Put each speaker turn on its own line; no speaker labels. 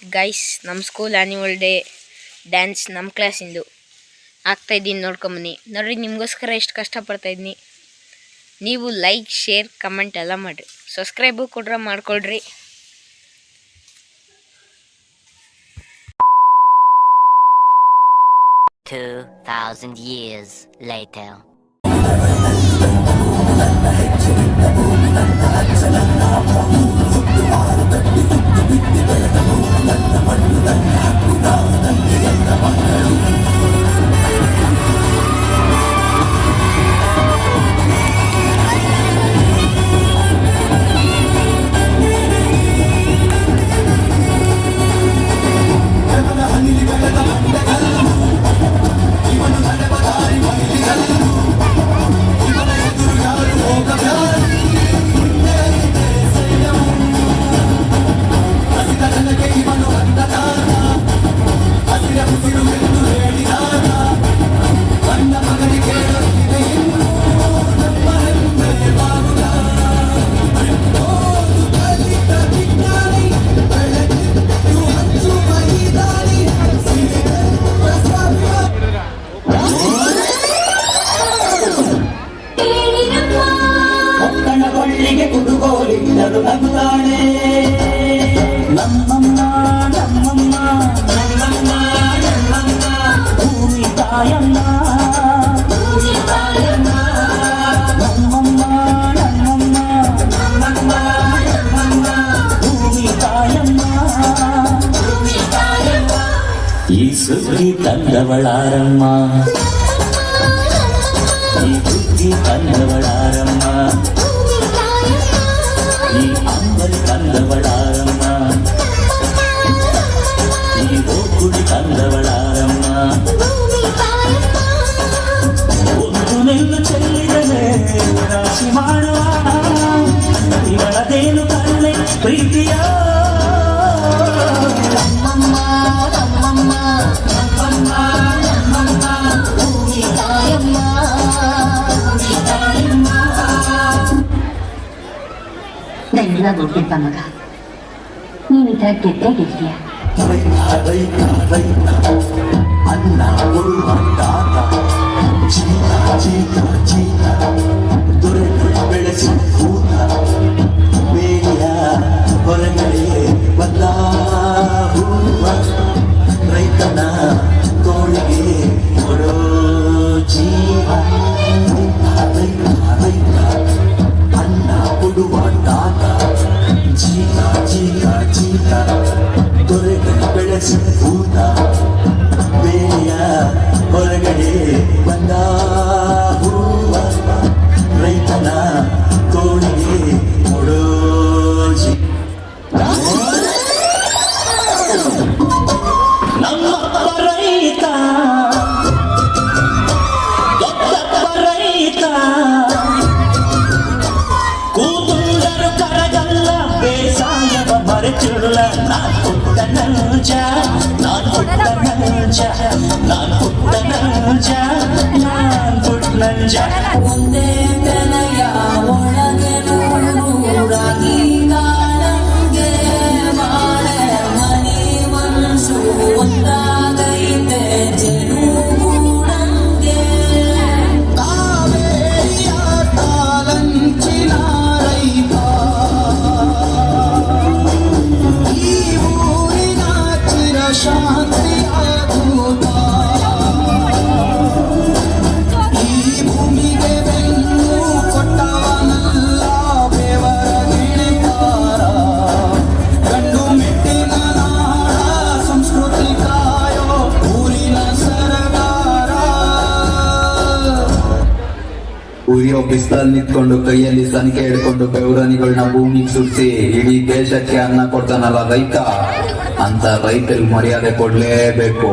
Guys, ನಮ್ಮ school annual day dance ನಮ್ಮ ಕ್ಲಾಸಿಂದು ಆಗ್ತಾಯಿದ್ದೀನಿ. ನೋಡ್ಕೊಂಬನ್ನಿ. ನೋಡ್ರಿ, ನಿಮಗೋಸ್ಕರ ಎಷ್ಟು ಕಷ್ಟಪಡ್ತಾಯಿದ್ದೀನಿ. ನೀವು ಲೈಕ್, ಶೇರ್, ಕಮೆಂಟ್ ಎಲ್ಲ ಮಾಡಿರಿ. ಸಬ್ಸ್ಕ್ರೈಬು ಕೊಡ್ರೆ ಮಾಡ್ಕೊಳ್ರಿ.
years later.
ಕುಡುಗೋಲಿಲ್ಲರು ನಗುತ್ತಾಳೆ ನಮ್ಮಮ್ಮ ನಮ್ಮಮ್ಮ ನಮ್ಮಮ್ಮ ನಮ್ಮಮ್ಮ ಭೂಮಿ ತಾಯಮ್ಮ ಭೂಮಿ ತಾಯಮ್ಮ ನಮ್ಮಮ್ಮ ನಮ್ಮಮ್ಮ ನಮ್ಮಮ್ಮ ನಮ್ಮಮ್ಮ ಭೂಮಿ ತಾಯಮ್ಮ ಭೂಮಿ ತಾಯಮ್ಮ ಈ ಸುದ್ದಿ ತಂದವಳಾರಮ್ಮ ಈ ಬುದ್ಧಿ ತಂದವಳಾರಮ್ಮ ಈ ಅಂಬಲಿ ತಂದವಳಾರಮ್ಮ ಈ ಗೋಕುಡಿ ತಂದವಳಾರಮ್ಮ ಒಂದು ನೆಲ್ಲು ಚೆಲ್ಲಿದರೆ ರಾಶಿ ಮಾಡುವ ಇವಳದೇನು ಕಣ್ಣೆ ಪ್ರೀತಿಯ ನಮ್ಮಮ್ಮ ನಮ್ಮಮ್ಮ ನಮ್ಮಮ್ಮ ನಮ್ಮಮ್ಮ ಭೂಮಿ ತಾಯಮ್ಮ ಭೂಮಿ ತಾಯಮ್ಮ
ಎಲ್ಲ ದುಡ್ಡಿದ್ದ ಮಗ, ನೀನಿದ್ದ ಗೆದ್ದೇ ಗೆದ್ದಿಯ.
ಅನ್ನ ಕೊಡುವ ತಾತ ಚೀತ ಚೀತ ಚೀತ ದೊರೆಗಳು ಬೆಳೆಸಿ ಕೂತ ಬೇಲಿಯ ಹೊರಗಡೆ ಬಂದ ಹೂವ ರೈತನ ತೋಳಿಗೆ ಕೊಡೋ ಜೀವ ರೈತ ರೈತ ಅನ್ನ ಕೊಡುವ ತಾತ ಚೀತ ಚೀತ ಚೀತ ದೊರೆಗಳು ಬೆಳೆಸಿ ಕೂತ ಬೇಲಿಯ ಹೊರಗಡೆ ಬಂದ ಹೂವ ರೈತನ ತೋಳಿಗೆ ಕೊಡೋಜಿ ನಮ್ಮಪ್ಪ ರೈತ ದೊಡ್ಡಪ್ಪ ರೈತ ಕೂತುಂಡರು ಕರಗಲ್ಲ ಬೇಸಾಯವ ಮರೆತಿರುಳ ನಾನ್ ಪುಟ್ಟ ನಲ್ಜ ನಾನ್ ಪುಟ್ಟ ನಲ್ಜ ನಾನ್ ಪುಟ್ಟ ನಲ್ಜ ನಾನ್ ಪುಟ್ಟ ನಲ್ಜ ಒಂದೇ ತೆನೆಯ ಒಳಗೆ ನೂರಾಗಿ ಕಾಣಂಗೆ ಮಾಡೆ ಮನೆ ಮನಸ್ಸು ಒಂದಾಗೈತೆ ಜನುಗೂಡಂಗೆ ಕಾವೇರಿಯ ತಾಲಂಚಿನ ರೈತ ಈ ಊರಿನ ಚಿರಶಾಂತಿಯ ದೂತ ಈ ಭೂಮಿಗೆ ಬೆನ್ನು ಕೊಟ್ಟವನಲ್ಲ ಬೆವರ ಗಿಳಿತಾರ ಗಂಡು ಮೆಟ್ಟಿನ ನಾಡ ಸಂಸ್ಕೃತಿ ಕಾಯೋ ಊರಿನ ಸರದಾರ
ಉರಿಯೋ ಬಿಸಿಲಲ್ಲಿ ನಿಂತ್ಕೊಂಡು ಕೈಯಲ್ಲಿ ಸನಿಕೆ ಹಿಡ್ಕೊಂಡು ಬೆವರನಿಗಳನ್ನ ಭೂಮಿಗೆ ಸುರಿಸಿ ಇಡೀ ದೇಶಕ್ಕೆ ಅನ್ನ ಕೊಡ್ತಾನಲ್ಲ ರೈತ, ಅಂತ ರೈತರಿಗೆ ಮರ್ಯಾದೆ ಕೊಡ್ಲೇಬೇಕು.